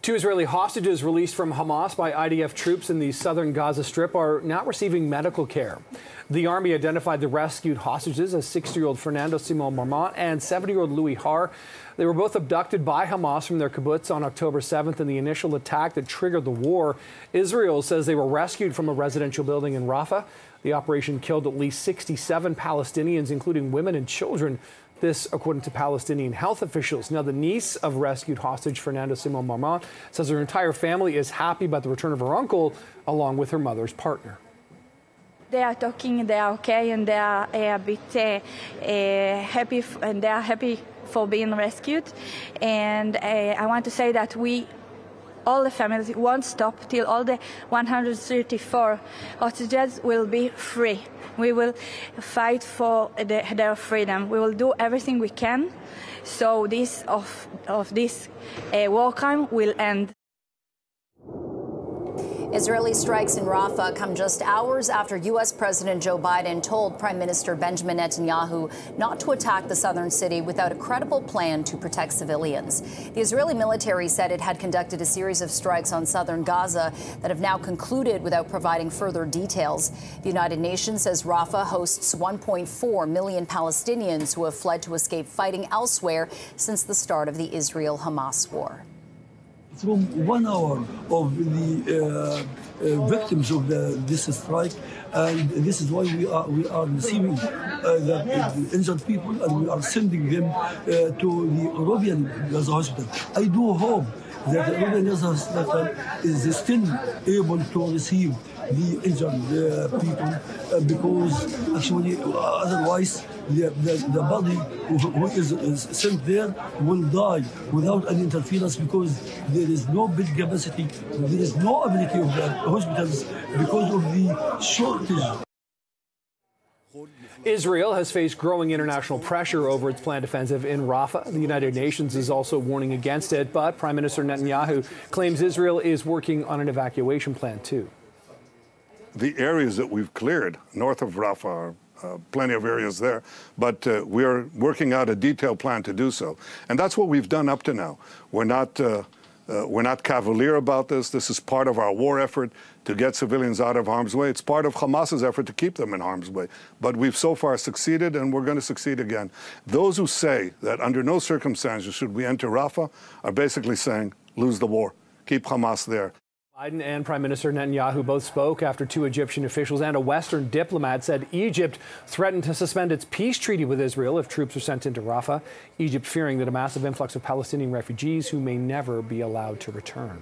Two Israeli hostages released from Hamas by IDF troops in the southern Gaza Strip are not receiving medical care. The army identified the rescued hostages as 60-year-old Fernando Simon Marmont and 70-year-old Louis Har. They were both abducted by Hamas from their kibbutz on October 7th in the initial attack that triggered the war. Israel says they were rescued from a residential building in Rafah. The operation killed at least 67 Palestinians, including women and children. This, according to Palestinian health officials. Now, the niece of rescued hostage Fernando Simon Marmont says her entire family is happy about the return of her uncle, along with her mother's partner. They are talking, they are okay, and they are a bit happy, and they are happy for being rescued. And I want to say that all the families won't stop till all the 134 hostages will be free. We will fight for their freedom. We will do everything we can so this war crime will end. Israeli strikes in Rafah come just hours after U.S. President Joe Biden told Prime Minister Benjamin Netanyahu not to attack the southern city without a credible plan to protect civilians. The Israeli military said it had conducted a series of strikes on southern Gaza that have now concluded without providing further details. The United Nations says Rafah hosts 1.4 million Palestinians who have fled to escape fighting elsewhere since the start of the Israel-Hamas war. From 1 hour of the victims of this strike, and this is why we are receiving the injured people, and we are sending them to the European Gaza hospital. I do hope that the European Gaza hospital is still able to receive the injured people, because actually otherwise the body who is sent there will die without any interference, because there is no bed capacity, there is no ability of the hospitals because of the shortage. Israel has faced growing international pressure over its planned offensive in Rafah. The United Nations is also warning against it, but Prime Minister Netanyahu claims Israel is working on an evacuation plan too. The areas that we've cleared north of Rafah are plenty of areas there, but we are working out a detailed plan to do so. And that's what we've done up to now. We're not cavalier about this. This is part of our war effort to get civilians out of harm's way. It's part of Hamas's effort to keep them in harm's way. But we've so far succeeded, and we're going to succeed again. Those who say that under no circumstances should we enter Rafah are basically saying, lose the war, keep Hamas there. Biden and Prime Minister Netanyahu both spoke after two Egyptian officials and a Western diplomat said Egypt threatened to suspend its peace treaty with Israel if troops are sent into Rafah. Egypt fearing that a massive influx of Palestinian refugees who may never be allowed to return.